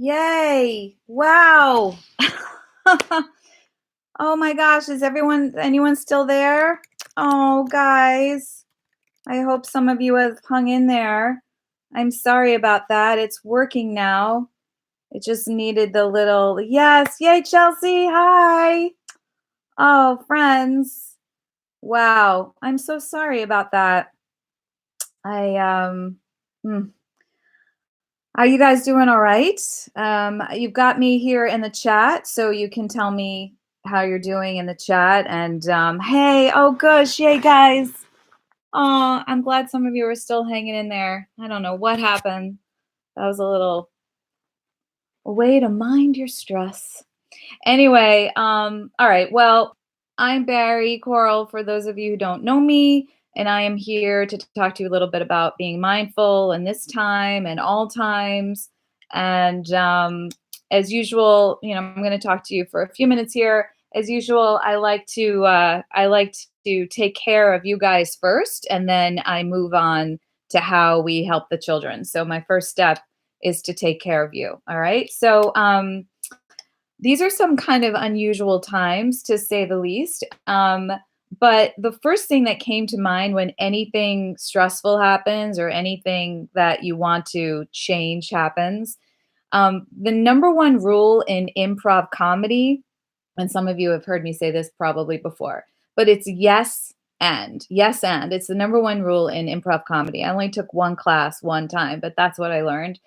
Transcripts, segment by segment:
Yay. Wow. Oh my gosh, is anyone still there? Oh, guys. I hope some of you have hung in there. I'm sorry about that. It's working now. It just needed the little yes. Yay, Chelsea. Hi. Oh, friends. Wow. I'm so sorry about that. I hmm. Are you guys doing all right? You've got me here in the chat, so you can tell me how you're doing in the chat. And hey, oh gosh, yay, guys! Oh, I'm glad some of you are still hanging in there. I don't know what happened. That was a way to mind your stress. Anyway, all right. Well, I'm Barry Coral, for those of you who don't know me, and I am here to talk to you a little bit about being mindful in this time and all times. And as usual, I'm going to talk to you for a few minutes here. As usual, I like to take care of you guys first, and then I move on to how we help the children. So my first step is to take care of you. All right. So these are some kind of unusual times, to say the least. But the first thing that came to mind when anything stressful happens or anything that you want to change happens, the number one rule in improv comedy, and some of you have heard me say this probably before, but it's yes and. Yes and. It's the number one rule in improv comedy. I only took one class one time, but that's what I learned.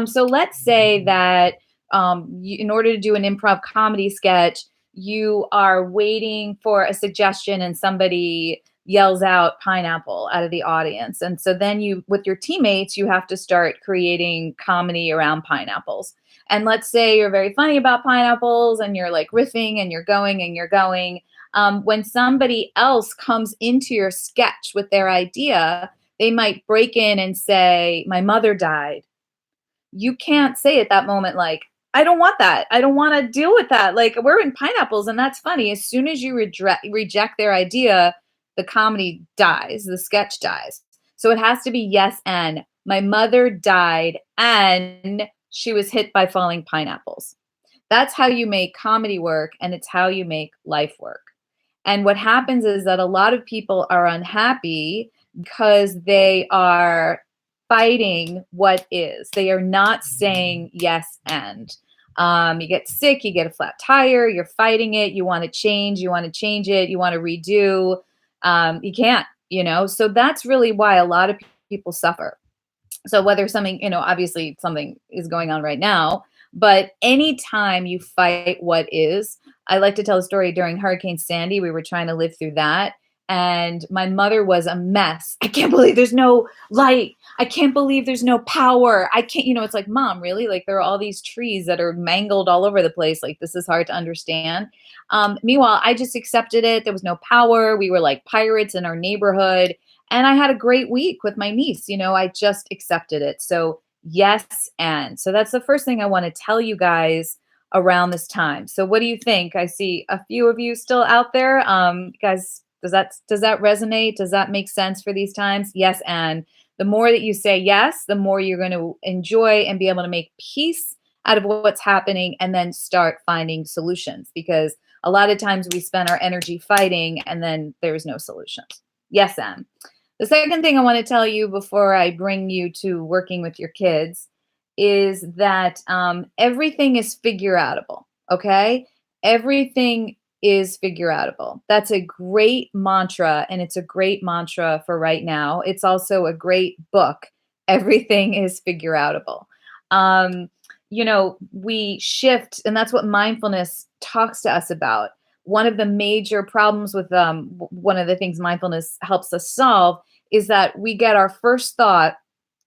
So let's say that in order to do an improv comedy sketch, you are waiting for a suggestion and somebody yells out pineapple out of the audience. And so then with your teammates, you have to start creating comedy around pineapples. And let's say you're very funny about pineapples and you're like riffing and you're going and you're going. When somebody else comes into your sketch with their idea, they might break in and say, "My mother died." You can't say at that moment, like, "I don't want that. I don't want to deal with that. Like, we're in pineapples and that's funny." As soon as you reject their idea, the comedy dies, the sketch dies. So it has to be yes and. My mother died and she was hit by falling pineapples. That's how you make comedy work, and it's how you make life work. And what happens is that a lot of people are unhappy because they are fighting what is. They are not saying yes and. You get sick, you get a flat tire, you're fighting it, you want to change, you want to change it, you want to redo. You can't. So that's really why a lot of people suffer. So whether something, obviously something is going on right now, but anytime you fight what is, I like to tell a story. During Hurricane Sandy, we were trying to live through that. And my mother was a mess. I can't believe there's no light. I can't believe there's no power. I can't, it's like, Mom, really? Like, there are all these trees that are mangled all over the place. Like, this is hard to understand. Meanwhile, I just accepted it. There was no power. We were like pirates in our neighborhood. And I had a great week with my niece. I just accepted it. So, yes. And so that's the first thing I want to tell you guys around this time. So, what do you think? I see a few of you still out there. Guys, does that resonate? Does that make sense for these times? Yes. And the more that you say yes, the more you're going to enjoy and be able to make peace out of what's happening and then start finding solutions, because a lot of times we spend our energy fighting and then there's no solutions. Yes, and. The second thing I want to tell you before I bring you to working with your kids is that everything is figure outable. Okay. Everything is figure outable. That's a great mantra, and it's a great mantra for right now. It's also a great book. Everything is figure outable. We shift, and that's what mindfulness talks to us about. One of the major problems with one of the things mindfulness helps us solve is that we get our first thought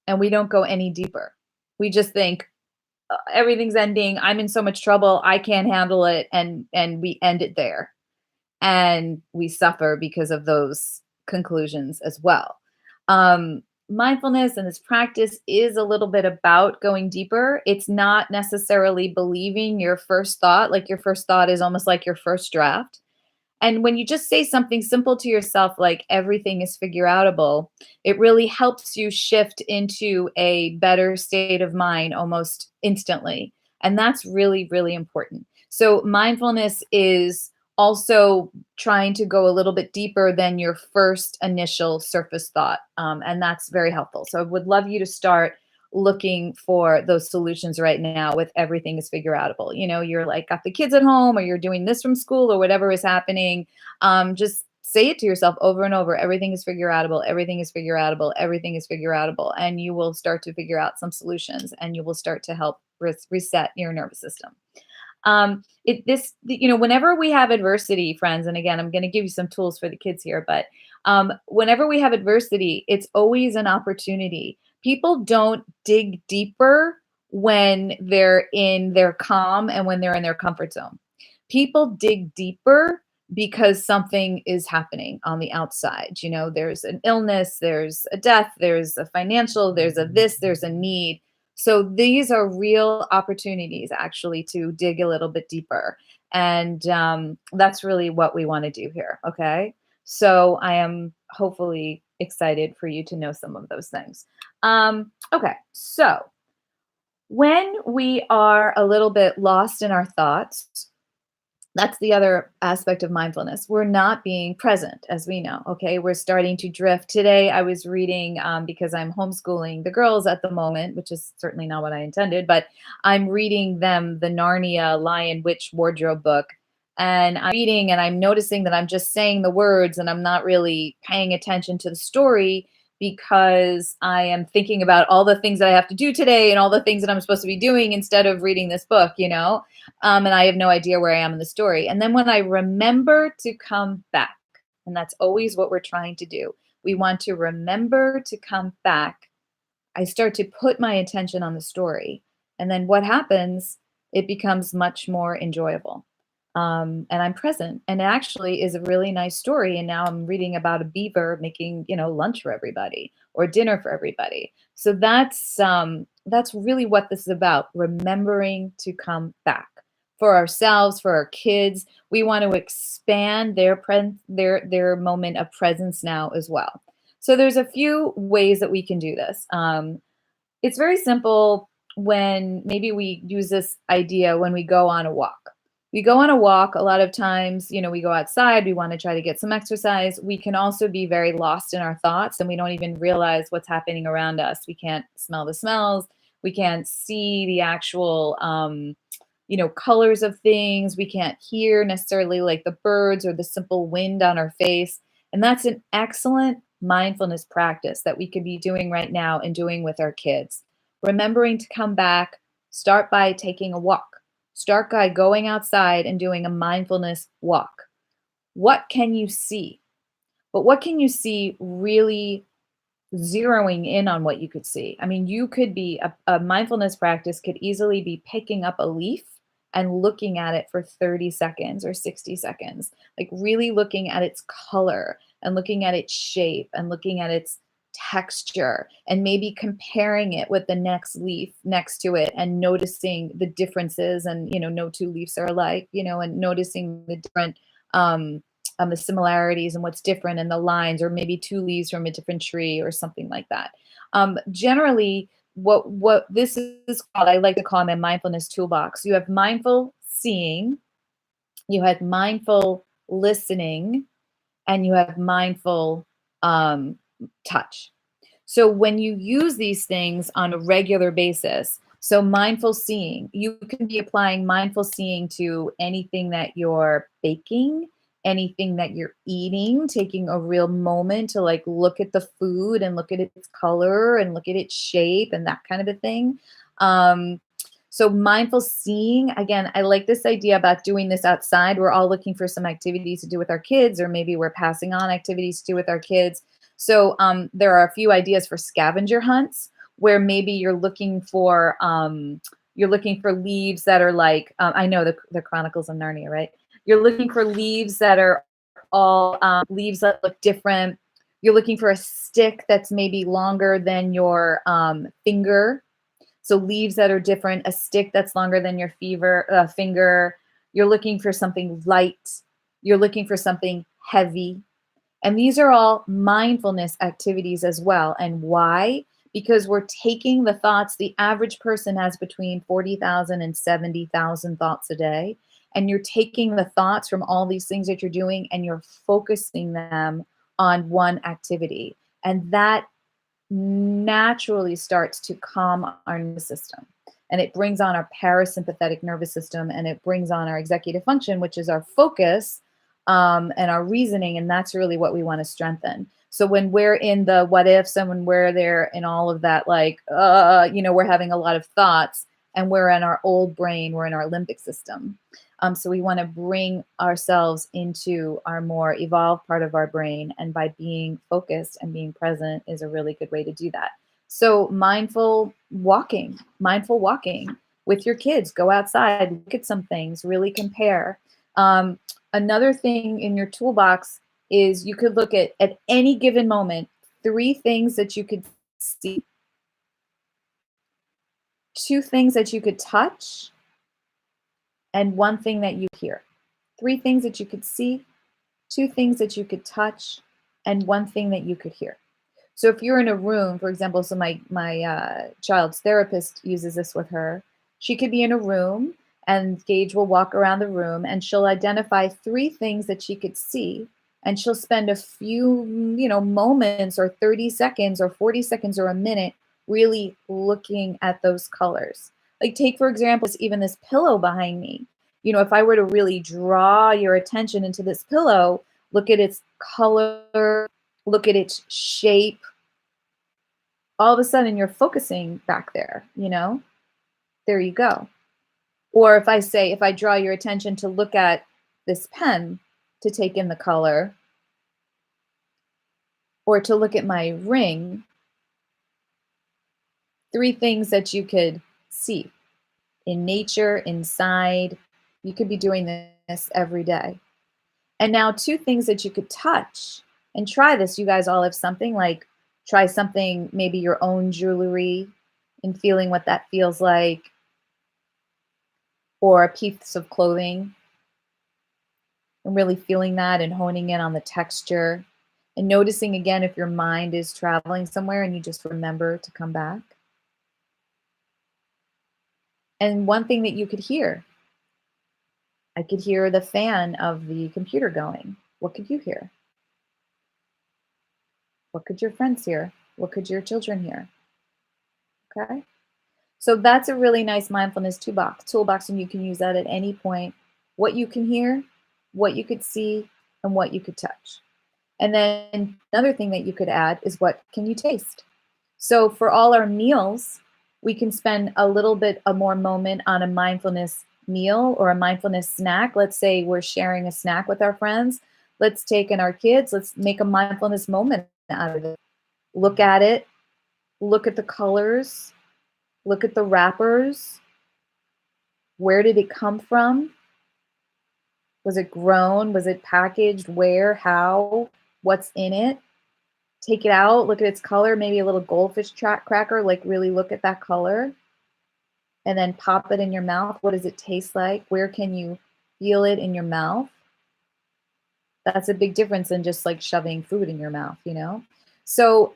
and we don't go any deeper. We just think, everything's ending. I'm in so much trouble. I can't handle it. And we end it there. And we suffer because of those conclusions as well. Mindfulness and this practice is a little bit about going deeper. It's not necessarily believing your first thought. Like, your first thought is almost like your first draft. And when you just say something simple to yourself, like everything is figure outable, it really helps you shift into a better state of mind almost instantly. And that's really, really important. So mindfulness is also trying to go a little bit deeper than your first initial surface thought. And that's very helpful. So I would love you to start looking for those solutions right now with everything is figure outable. You're like got the kids at home, or you're doing this from school, or whatever is happening. Just say it to yourself over and over. Everything is figure outable. Everything is figure outable. Everything is figure outable. And you will start to figure out some solutions, and you will start to help reset your nervous system. Whenever we have adversity, friends, and again, I'm going to give you some tools for the kids here, but whenever we have adversity, it's always an opportunity. People don't dig deeper when they're in their calm and when they're in their comfort zone. People dig deeper because something is happening on the outside. There's an illness, there's a death, there's a financial, there's a this, there's a need. So these are real opportunities actually to dig a little bit deeper. And that's really what we want to do here. Okay. So I am hopefully excited for you to know some of those things. Okay. So when we are a little bit lost in our thoughts, that's the other aspect of mindfulness. We're not being present, as we know. Okay. We're starting to drift. Today, I was reading because I'm homeschooling the girls at the moment, which is certainly not what I intended, but I'm reading them the Narnia Lion Witch Wardrobe book. And I'm reading and I'm noticing that I'm just saying the words and I'm not really paying attention to the story because I am thinking about all the things that I have to do today and all the things that I'm supposed to be doing instead of reading this book. And I have no idea where I am in the story. And then when I remember to come back, and that's always what we're trying to do, we want to remember to come back. I start to put my attention on the story. And then what happens? It becomes much more enjoyable. And I'm present. And it actually is a really nice story. And now I'm reading about a beaver making, lunch for everybody or dinner for everybody. So that's really what this is about, remembering to come back for ourselves, for our kids. We want to expand their moment of presence now as well. So there's a few ways that we can do this. It's very simple when maybe we use this idea when we go on a walk. We go on a walk a lot of times, we go outside, we want to try to get some exercise. We can also be very lost in our thoughts and we don't even realize what's happening around us. We can't smell the smells. We can't see the actual, colors of things. We can't hear necessarily like the birds or the simple wind on our face. And that's an excellent mindfulness practice that we could be doing right now and doing with our kids. Remembering to come back, start by taking a walk. Start by going outside and doing a mindfulness walk. What can you see? But what can you see really zeroing in on what you could see? I mean, you could be a mindfulness practice could easily be picking up a leaf and looking at it for 30 seconds or 60 seconds, like really looking at its color and looking at its shape and looking at its texture and maybe comparing it with the next leaf next to it and noticing the differences. And no two leaves are alike, and noticing the different the similarities and what's different in the lines, or maybe two leaves from a different tree or something like that. Generally, what this is called, I like to call them a mindfulness toolbox. You have mindful seeing, you have mindful listening, and you have mindful touch. So when you use these things on a regular basis, so mindful seeing, you can be applying mindful seeing to anything that you're baking, anything that you're eating, taking a real moment to like look at the food and look at its color and look at its shape and that kind of a thing. So mindful seeing, again, I like this idea about doing this outside. We're all looking for some activities to do with our kids, or maybe we're passing on activities to do with our kids. So there are a few ideas for scavenger hunts where maybe you're looking for leaves that are like, I know the Chronicles of Narnia, right? You're looking for leaves that are all leaves that look different. You're looking for a stick that's maybe longer than your finger. So leaves that are different, a stick that's longer than your finger. You're looking for something light. You're looking for something heavy. And these are all mindfulness activities as well. And why? because we're taking the thoughts. The average person has between 40,000 and 70,000 thoughts a day. And you're taking the thoughts from all these things that you're doing and you're focusing them on one activity. And that naturally starts to calm our nervous system. And it brings on our parasympathetic nervous system and it brings on our executive function, which is our focus and our reasoning. And that's really what we want to strengthen. So when we're in the what ifs and when we're there in all of that, like, we're having a lot of thoughts and we're in our old brain, we're in our limbic system. So we want to bring ourselves into our more evolved part of our brain. And by being focused and being present is a really good way to do that. So mindful walking with your kids, go outside, look at some things, really compare. Um, Another thing in your toolbox is you could look at any given moment, 3 things that you could see, 2 things that you could touch, and 1 thing that you hear. 3 things that you could see, 2 things that you could touch, and 1 thing that you could hear. So if you're in a room, for example, so my child's therapist uses this with her. She could be in a room, and Gage will walk around the room, and she'll identify 3 things that she could see, and she'll spend a few, moments, or 30 seconds, or 40 seconds, or a minute, really looking at those colors. Like take for example, even this pillow behind me. If I were to really draw your attention into this pillow, look at its color, look at its shape, all of a sudden you're focusing back there. There you go. Or if I draw your attention to look at this pen to take in the color, or to look at my ring, 3 things that you could see in nature, inside. You could be doing this every day. And now 2 things that you could touch and try this. You guys all have something, like try something, maybe your own jewelry and feeling what that feels like, or a piece of clothing and really feeling that and honing in on the texture and noticing again if your mind is traveling somewhere and you just remember to come back. And 1 thing that you could hear, I could hear the fan of the computer going. What could you hear? What could your friends hear? What could your children hear? Okay. So that's a really nice mindfulness toolbox, and you can use that at any point. What you can hear, what you could see, and what you could touch. And then another thing that you could add is what can you taste? So for all our meals, we can spend a little bit a more moment on a mindfulness meal or a mindfulness snack. Let's say we're sharing a snack with our friends. Let's take in our kids, let's make a mindfulness moment out of it. Look at it, look at the colors, look at the wrappers. Where did it come from? Was it grown? Was it packaged? Where? How? What's in it? Take it out, look at its color, maybe a little goldfish cracker, like really look at that color. And then pop it in your mouth. What does it taste like? Where can you feel it in your mouth? That's a big difference than just like shoving food in your mouth. So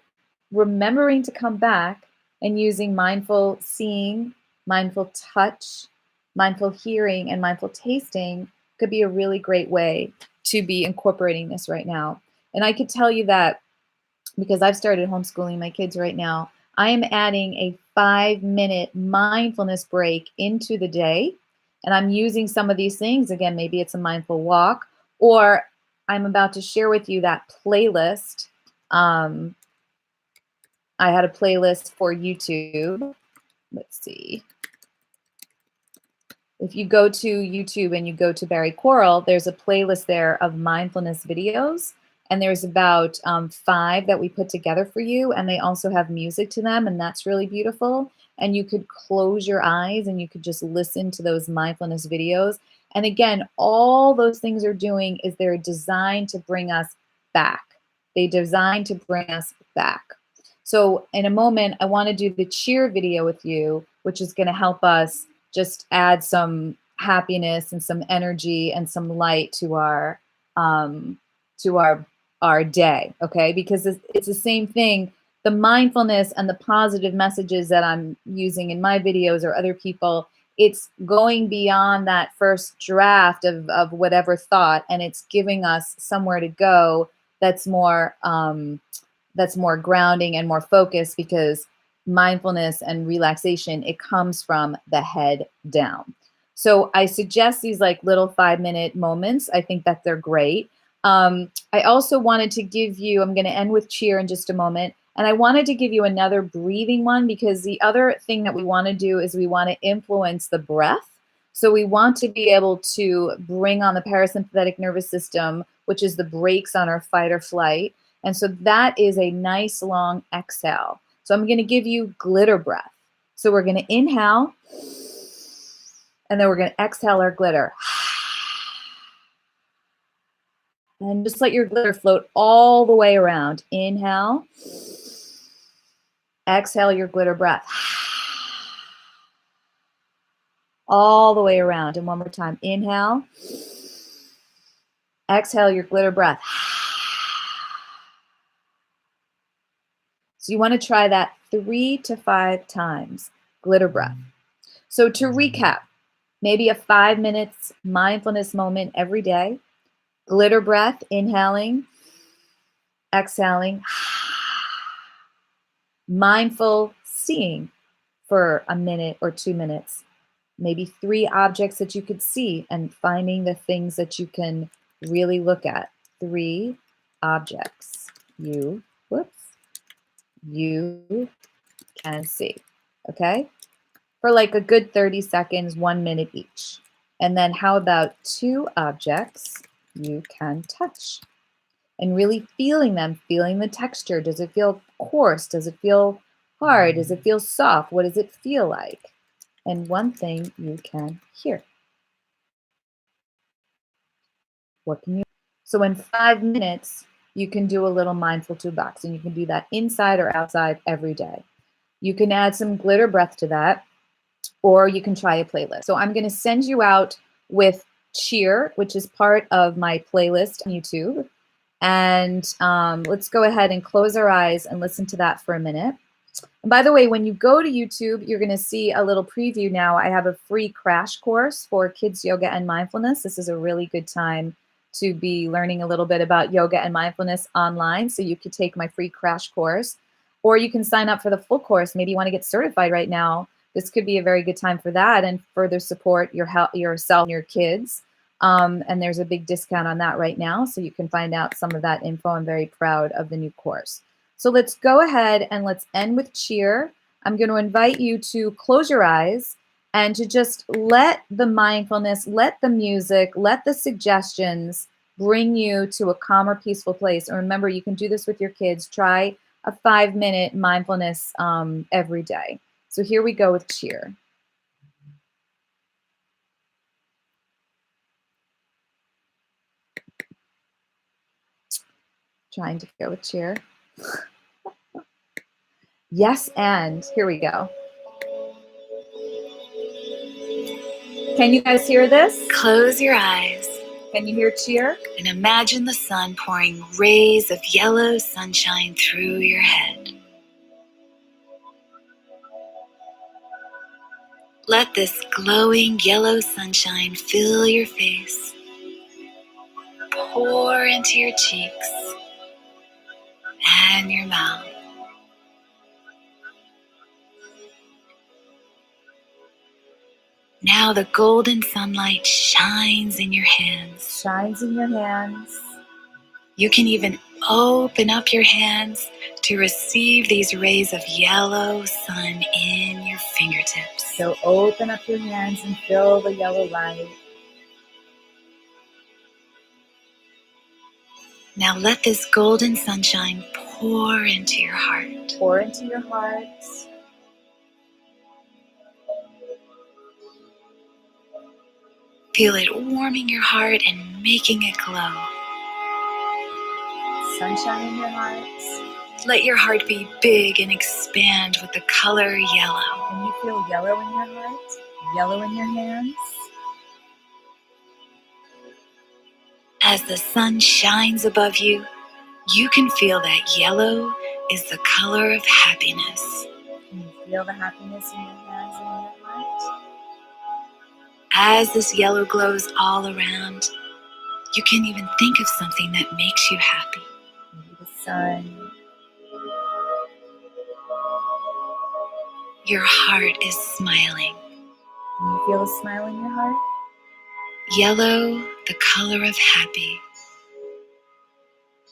remembering to come back and using mindful seeing, mindful touch, mindful hearing, and mindful tasting could be a really great way to be incorporating this right now. And I could tell you that because I've started homeschooling my kids right now, I am adding a 5-minute mindfulness break into the day. And I'm using some of these things. Again, maybe it's a mindful walk, or I'm about to share with you that playlist. I had a playlist for YouTube. Let's see. If you go to YouTube and you go to Bari Koral, there's a playlist there of mindfulness videos. And there's about 5 that we put together for you. And they also have music to them. And that's really beautiful. And you could close your eyes and you could just listen to those mindfulness videos. And again, all those things are doing is they're designed to bring us back. They designed to bring us back. So in a moment, I want to do the cheer video with you, which is going to help us just add some happiness and some energy and some light to our day, okay? Because it's the same thing. the mindfulness and the positive messages that I'm using in my videos or other people, it's going beyond that first draft of whatever thought, and it's giving us somewhere to go that's more grounding and more focused, because mindfulness and relaxation, it comes from the head down. So I suggest these like little 5-minute moments. I think that they're great. I also wanted to give you, I'm going to end with cheer in just a moment. And I wanted to give you another breathing one, because the other thing that we want to do is we want to influence the breath. So we want to be able to bring on the parasympathetic nervous system, which is the brakes on our fight or flight. And so that is a nice long exhale. So I'm going to give you glitter breath. So we're going to inhale, and then we're going to exhale our glitter. And just let your glitter float all the way around. Inhale. Exhale your glitter breath. All the way around. And one more time. Inhale. Exhale your glitter breath. So you want to try that 3 to 5 times. Glitter breath. So to recap, maybe a 5 minutes mindfulness moment every day. Glitter breath, inhaling, exhaling. Mindful seeing for a minute or 2 minutes. Maybe 3 objects that you could see, and finding the things that you can really look at. 3 objects you can see. Okay? For like a good 30 seconds, 1 minute each. And then how about 2 objects you can touch? And really feeling them, feeling the texture. Does it feel coarse? Does it feel hard? Does it feel soft? What does it feel like? And 1 thing you can hear. What can you? So in 5 minutes, you can do a little mindful toolbox, and you can do that inside or outside every day. You can add some glitter breath to that, or you can try a playlist. So I'm going to send you out with cheer, which is part of my playlist on YouTube. And let's go ahead and close our eyes and listen to that for a minute. And by the way, when you go to YouTube, you're going to see a little preview now. I have a free crash course for kids yoga and mindfulness. This is a really good time to be learning a little bit about yoga and mindfulness online. So you could take my free crash course, or you can sign up for the full course. Maybe you want to get certified right now. This could be a very good time for that, and further support yourself and your kids. And there's a big discount on that right now, so you can find out some of that info. I'm very proud of the new course. So let's go ahead and let's end with cheer. I'm going to invite you to close your eyes and to just let the mindfulness, let the music, let the suggestions bring you to a calmer, peaceful place. And remember, you can do this with your kids. Try a 5-minute mindfulness every day. So here we go with cheer. Trying to go with cheer. Yes, and here we go. Can you guys hear this? Close your eyes. Can you hear cheer? And imagine the sun pouring rays of yellow sunshine through your head. Let this glowing yellow sunshine fill your face, pour into your cheeks and your mouth. Now the golden sunlight shines in your hands. Shines in your hands. You can even open up your hands to receive these rays of yellow sun in your fingertips. So open up your hands and feel the yellow light. Now let this golden sunshine pour into your heart. Pour into your heart. Feel it warming your heart and making it glow. Sunshine in your heart. Let your heart be big and expand with the color yellow. Can you feel yellow in your heart? Yellow in your hands? As the sun shines above you, you can feel that yellow is the color of happiness. Can you feel the happiness in your hands and in your heart? As this yellow glows all around, you can even think of something that makes you happy. Maybe the sun. Your heart is smiling. Can you feel a smile in your heart? Yellow, the color of happy,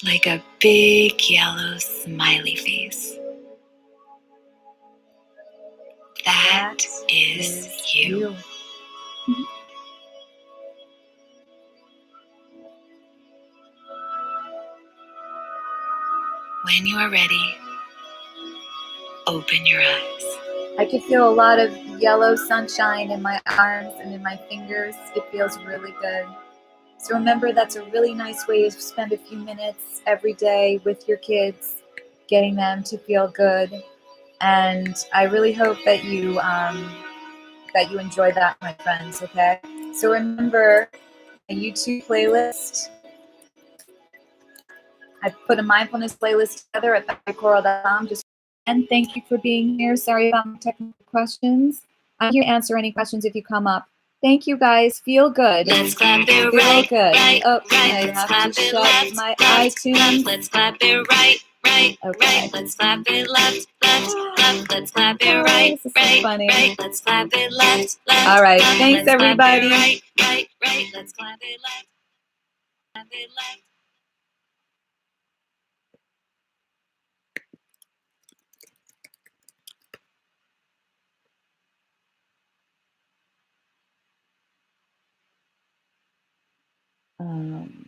like a big yellow smiley face. That is you. When you are ready, open your eyes. I can feel a lot of yellow sunshine in my arms and in my fingers. It feels really good. So remember, that's a really nice way to spend a few minutes every day with your kids, getting them to feel good. And I really hope that you enjoy that, my friends. Okay. So remember, a YouTube playlist. I put a mindfulness playlist together at Koral.com. And thank you for being here. Sorry about my technical questions. I'm here to answer any questions if you come up. Thank you, guys. Feel good. Let's clap it Feel right, good. right, Oh, right. I Let's have clap to it shut left, my left, iTunes. left. Let's clap it right, right, Okay. right. Let's clap it left, left, left. Let's clap it right, This is so right, funny. right. Let's clap it left, left. All right. left. Thanks, Let's everybody. Clap it right, right, right. Let's clap it left, clap it left. Um,